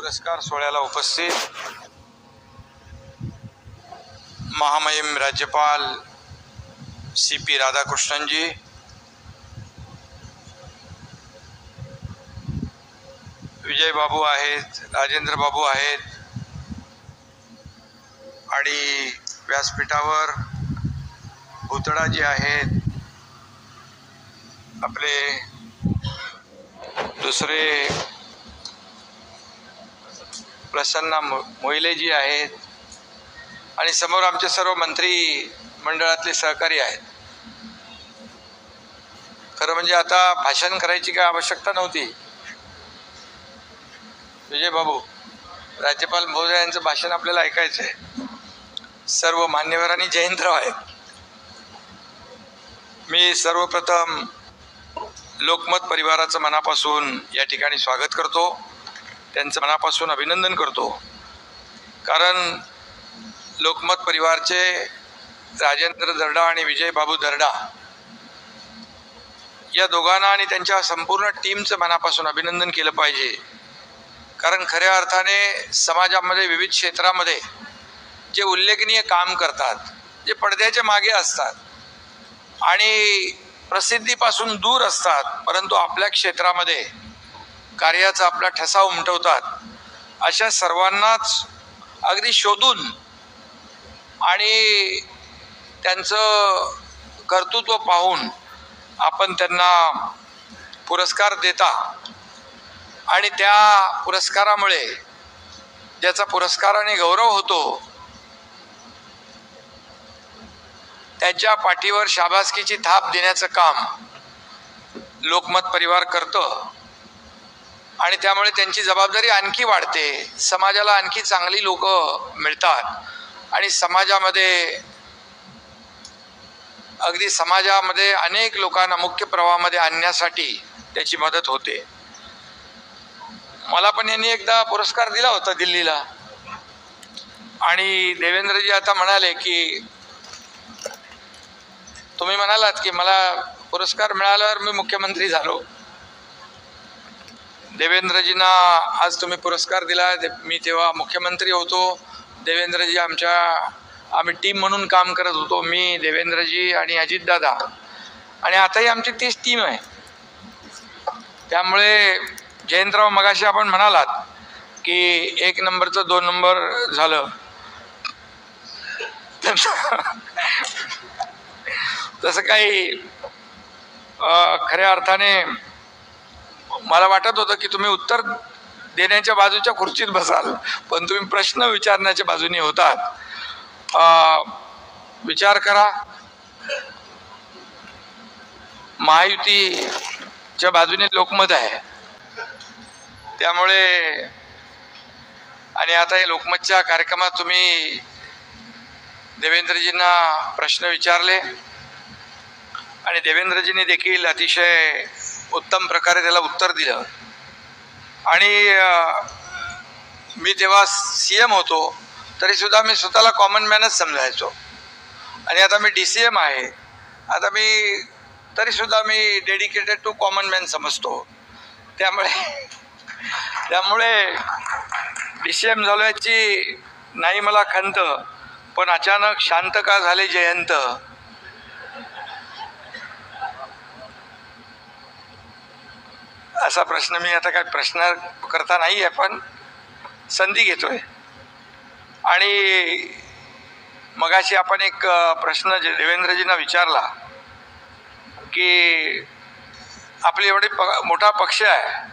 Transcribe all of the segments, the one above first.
पुरस्कार सोहळ्याला उपस्थित महामहिम राज्यपाल CP राधाकृष्णनजी, विजय बाबू आहेत, राजेंद्र बाबू आहेत आणि व्यासपीठावर भुतडाजी आहेत, आपले दुसरे प्रसन्ना मोहिलेजी आहेत आणि समोर आमचे सर्व मंत्री मंडळातले सहकारी आहेत. खरं म्हणजे आता भाषण करायची काय आवश्यकता नव्हती. विजय बाबू, राज्यपाल महोदय यांचं भाषण आपल्याला ऐकायचं आहे. सर्व मान्यवर आणि जयंतराव आहेत. मी सर्वप्रथम लोकमत परिवाराचं मनापासून या ठिकाणी स्वागत करतो, त्यांचं मनापासून अभिनंदन करतो. कारण लोकमत परिवारचे राजेंद्र दर्डा आणि विजय बाबू दर्डा या दोघांना आणि त्यांच्या संपूर्ण टीमचं मनापासून अभिनंदन केलं पाहिजे. कारण खऱ्या अर्थाने समाजामध्ये विविध क्षेत्रामध्ये जे उल्लेखनीय काम करतात, जे पडद्याच्या मागे असतात आणि प्रसिद्धीपासून दूर असतात, परंतु आपल्या क्षेत्रामध्ये कार्याचा आपला ठसा उमटवतात, अशा सर्वांनाच अगदी शोधून आणि त्यांचं कर्तृत्व पाहून आपण त्यांना पुरस्कार देता आणि त्या पुरस्कारामुळे ज्याचा पुरस्काराने गौरव होतो त्यांच्या पाठीवर शाबासकीची थाप देण्याचं काम लोकमत परिवार करतं आणि त्यामुळे त्यांची जबाबदारी आणखी वाढते. समाजाला आणखी चांगली लोक मिळतात आणि समाजामध्ये अनेक लोकांना मुख्य प्रवाहामध्ये आणण्यासाठी त्याची मदत होते. मला पण यांनी एकदा पुरस्कार दिला होता दिल्लीला आणि देवेंद्रजी आता म्हणाले की तुम्ही म्हणालात की मला पुरस्कार मिळाल्यावर मी मुख्यमंत्री झालो. देवेंद्रजींना आज तुम्ही पुरस्कार दिला. मी तेव्हा मुख्यमंत्री होतो. देवेंद्रजी आम्ही टीम म्हणून काम करत होतो. मी, देवेंद्रजी आणि अजितदादा आणि आताही आमची तीच टीम आहे. त्यामुळे जयंतराव, मगाशी आपण म्हणालात की 1 नंबरचं 2 नंबर झालं, तसं काही खऱ्या अर्थाने मला वाटत होतं की तुम्ही उत्तर देण्याच्या बाजूच्या खुर्चीत बसाल, पण तुम्ही प्रश्न विचारण्याच्या बाजूने होतात. विचार करा, महायुतीच्या बाजूने लोकमत आहे. त्यामुळे आणि आता या लोकमतच्या कार्यक्रमात तुम्ही देवेंद्रजींना प्रश्न विचारले आणि देवेंद्रजींनी देखील अतिशय उत्तम प्रकारे त्याला उत्तर दिलं. आणि मी तेव्हा CM होतो तरी सुद्धा मी स्वतःला कॉमन मॅनच समजायचो आणि आता मी DCM आहे. आता तरी सुद्धा मी डेडिकेटेड टू कॉमन मॅन समजतो. त्यामुळे DCM झालो याची नाही मला खंत, पण अचानक शांत का झाले जयंत, असा प्रश्न मी आता काय प्रश्न करता नाही आहे, पण संधी घेतोय. आणि मगाशी आपण एक प्रश्न देवेंद्रजींना विचारला की आपली एवढी मोठा पक्ष आहे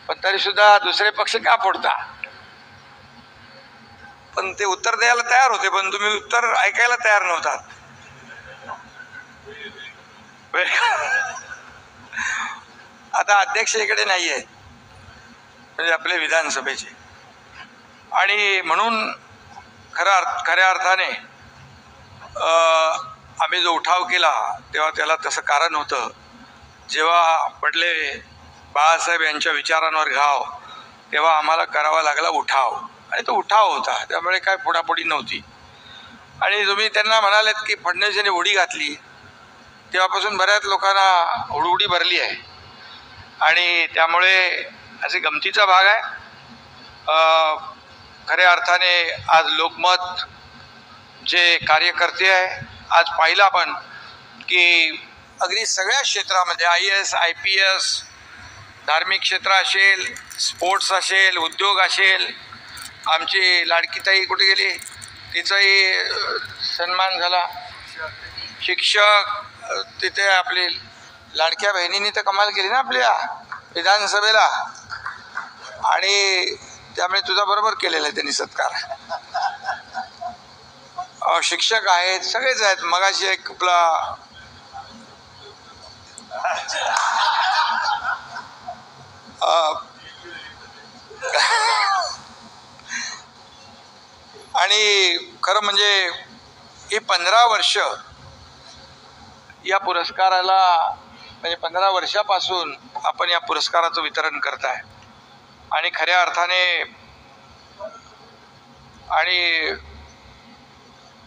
पण तरी सुद्धा दुसरे पक्ष का फोडता. पण ते उत्तर द्यायला तयार होते, पण तुम्ही उत्तर ऐकायला तयार नव्हतात. आता अध्यक्ष इकडे नाही आहेत, म्हणजे आपले विधानसभेचे, आणि म्हणून खऱ्या अर्थाने आम्ही जो उठाव केला तेव्हा त्याला तसं कारण होतं. जेव्हा पडले बाळासाहेब यांच्या विचारांवर घाव, तेव्हा आम्हाला करावा लागला उठाव, आणि तो उठाव होता. त्यामुळे काय फोडाफोडी नव्हती. आणि तुम्ही त्यांना म्हणालेत की फडणवीसांनी उडी घातली, तेव्हापासून बऱ्याच लोकांना हुडहुडी भरली आहे आणि त्यामुळे असे गमतीचा भाग आहे. खऱ्या अर्थाने आज लोकमत जे कार्यकर्ते आहे, आज पाहिलं आपण की अगदी सगळ्या क्षेत्रामध्ये IAS IPS, धार्मिक क्षेत्र असेल, स्पोर्ट्स असेल, उद्योग असेल, आमची लाडकीताई कुठे गेली, तिचाही सन्मान झाला. शिक्षक, तिथे आपली लाडक्या बहिणींनी तर कमाल केली ना आपल्या विधानसभेला, आणि त्यामुळे तुझा बरोबर केलेला आहे त्यांनी सत्कार. शिक्षक आहेत, सगळेच आहेत. मगाशी एक आपला आणि खरं म्हणजे ही 15 वर्ष या पुरस्काराला, म्हणजे 15 वर्षापासून आपण या पुरस्काराचं वितरण करताय. आणि खऱ्या अर्थाने आणि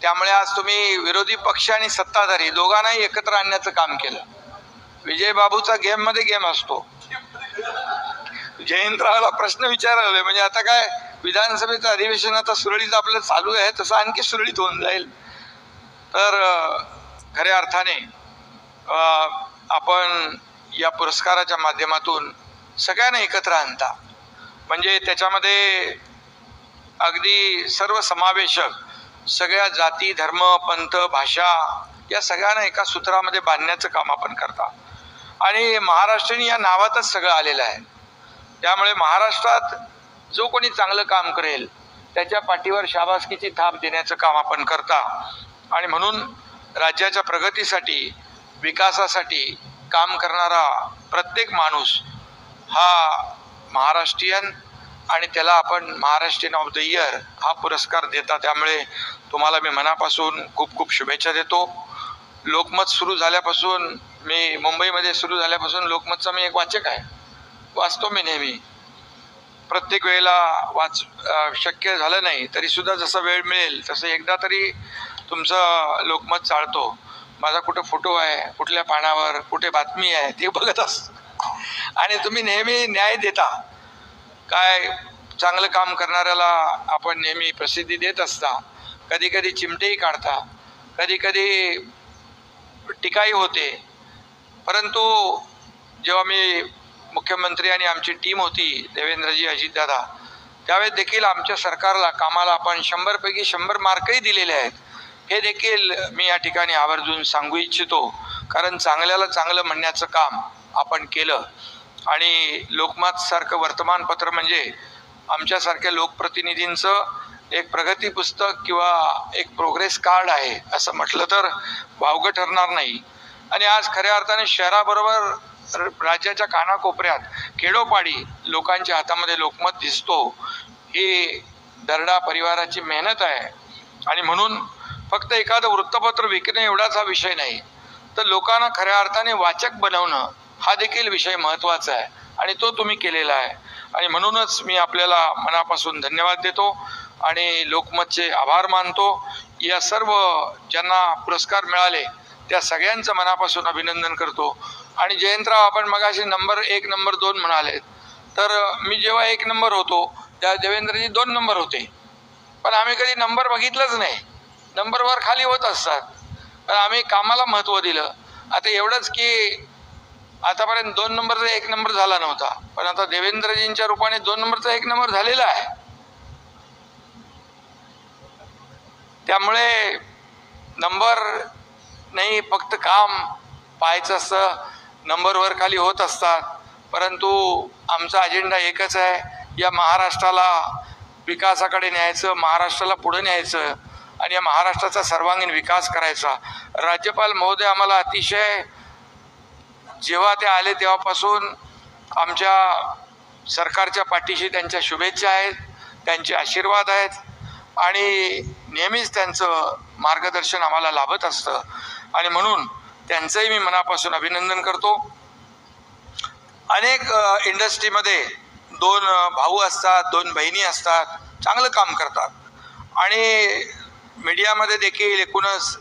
त्यामुळे आज तुम्ही विरोधी पक्ष आणि सत्ताधारी दोघांनाही एकत्र आणण्याचं काम केलं. विजय बाबूचा गेममध्ये गेम असतो. जयंतरावला प्रश्न विचारले म्हणजे आता काय विधानसभेचं अधिवेशन आता सुरळीत आपलं चालू आहे, तसं आणखी सुरळीत होऊन जाईल. तर खऱ्या अर्थाने आपण या पुरस्काराच्या माध्यमातून सगळ्यांना एकत्र आणता, म्हणजे त्याच्यामध्ये अगदी सर्वसमावेशक सगळ्या जाती, धर्म, पंथ, भाषा या सगळ्यांना एका सूत्रामध्ये बांधण्याचं काम आपण करता. आणि महाराष्ट्रीयन या नावातच सगळं आलेलं आहे. त्यामुळे महाराष्ट्रात जो कोणी चांगलं काम करेल त्याच्या पाठीवर शाबासकीची थाप देण्याचं काम आपण करता. आणि म्हणून राज्याच्या प्रगतीसाठी, विकासासाठी काम करणारा प्रत्येक माणूस हा महाराष्ट्रीयन, आणि त्याला आपण महाराष्ट्रीयन ऑफ द इयर हा पुरस्कार देता. त्यामुळे तुम्हाला मी मनापासून खूप खूप शुभेच्छा देतो. लोकमत सुरू झाल्यापासून, मी मुंबईमध्ये सुरू झाल्यापासून लोकमतचा मी एक वाचक आहे, वाचतो मी नेहमी. प्रत्येक वेळेला शक्य झालं नाही तरी सुद्धा जसा वेळ मिळेल तसं एकदा तरी तुमचं लोकमत चालतो. माझा कुठं फोटो आहे, कुठल्या पानावर, कुठे बातमी आहे ते बघत असतो. आणि तुम्ही नेहमी न्याय देता. काय चांगलं काम करणाऱ्याला आपण नेहमी प्रसिद्धी देत असता. कधी कधी चिमटेही काढता, कधी कधी टीकाही होते. परंतु जेव्हा मी मुख्यमंत्री आणि आमची टीम होती, देवेंद्रजी, अजितदादा, त्यावेळेस देखील आमच्या सरकारला, कामाला आपण 100 पैकी 100 मार्कही दिलेले आहेत. हे देखील मी या ठिकाणी आवर्जून सांगू इच्छितो, कारण चांगल्याला चांगलं म्हणण्याचं काम आपण केलं. आणि लोकमत सारखं वर्तमानपत्र म्हणजे आमच्यासारख्या लोकप्रतिनिधींचं एक प्रगती पुस्तक किंवा एक प्रोग्रेस कार्ड आहे असं म्हटलं तर वावगं ठरणार नाही. आणि आज खऱ्या अर्थाने शहराबरोबर राज्याच्या कानाकोपऱ्यात, खेडोपाडी लोकांच्या हातामध्ये लोकमत दिसतो. ही दर्डा परिवाराची मेहनत आहे. आणि म्हणून फक्त एखादं वृत्तपत्र विकणे एवढाच हा विषय नाही, तर लोकांना खऱ्या अर्थाने वाचक बनवणं हा देखील विषय महत्त्वाचा आहे, आणि तो तुम्ही केलेला आहे. आणि म्हणूनच मी आपल्याला मनापासून धन्यवाद देतो आणि लोकमतचे आभार मानतो. या सर्व ज्यांना पुरस्कार मिळाले त्या सगळ्यांचं मनापासून अभिनंदन करतो. आणि जयंतराव, आपण मगाशी नंबर 1, नंबर 2 म्हणाले, तर मी जेव्हा 1 नंबर होतो त्या देवेंद्रजी 2 नंबर होते, पण आम्ही कधी नंबर बघितलंच नाही. नंबर वर खाली होत असतात, पण आम्ही कामाला महत्त्व दिलं. आता एवढंच की आतापर्यंत 2 नंबरचा 1 नंबर झाला नव्हता, पण आता देवेंद्रजींच्या रूपाने 2 नंबरचा 1 नंबर झालेला आहे. त्यामुळे नंबर नाही, फक्त काम पाहायचं असतं. नंबर वर खाली होत असतात, परंतु आमचा अजेंडा एकच आहे, या महाराष्ट्राला विकासाकडे न्यायचं, महाराष्ट्राला पुढे न्यायचं आणि या महाराष्ट्राचा सर्वांगीण विकास करायचा. राज्यपाल महोदय आम्हाला अतिशय, जेव्हा ते आले तेव्हापासून आमच्या सरकारच्या पाठीशी त्यांच्या शुभेच्छा आहेत, त्यांचे आशीर्वाद आहेत, आणि नेहमीच त्यांचं मार्गदर्शन आम्हाला लाभत असतं. आणि म्हणून त्यांचंही मी मनापासून अभिनंदन करतो. अनेक इंडस्ट्रीमध्ये 2 भाऊ असतात, 2 बहिणी असतात, चांगलं काम करतात. आणि मीडियामध्ये देखील एकूणच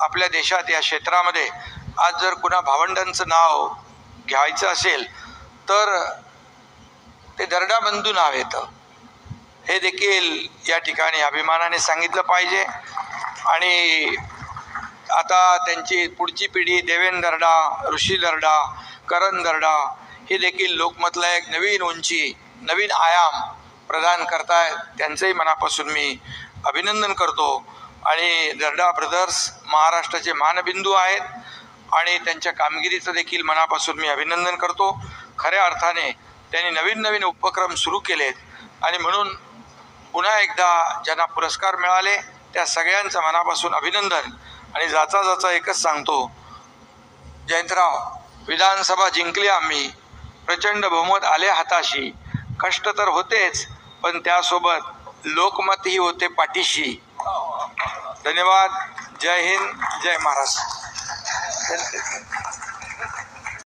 आपल्या देशात या क्षेत्रामध्ये आज जर कुणा भावंडांचं नाव घ्यायचं असेल तर ते दर्डाबंधू नाव येतं. हे देखील या ठिकाणी अभिमानाने सांगितलं पाहिजे. आणि आता त्यांची पुढची पिढी देवेंद्र दर्डा, ऋषी दर्डा, करण दर्डा हे देखील लोकमतला एक नवीन उंची, नवीन आयाम प्रदान करतायत. त्यांचंही मनापासून मी अभिनंदन करतो. आणि दर्डा ब्रदर्स महाराष्ट्राचे मानबिंदू आहेत आणि त्यांच्या कामगिरीचं देखील मनापासून मी अभिनंदन करतो. खऱ्या अर्थाने त्यांनी नवीन नवीन उपक्रम सुरू केलेत आणि म्हणून पुन्हा एकदा ज्यांना पुरस्कार मिळाले त्या सगळ्यांचं मनापासून अभिनंदन. आणि जाता जाता एकच सांगतो, जयंतराव, विधानसभा जिंकली आम्ही, प्रचंड बहुमत आले हाताशी, कष्ट तर होतेच पण त्यासोबत लोकमतही होते पाठीशी. धन्यवाद. जय हिंद, जय महाराष्ट्र.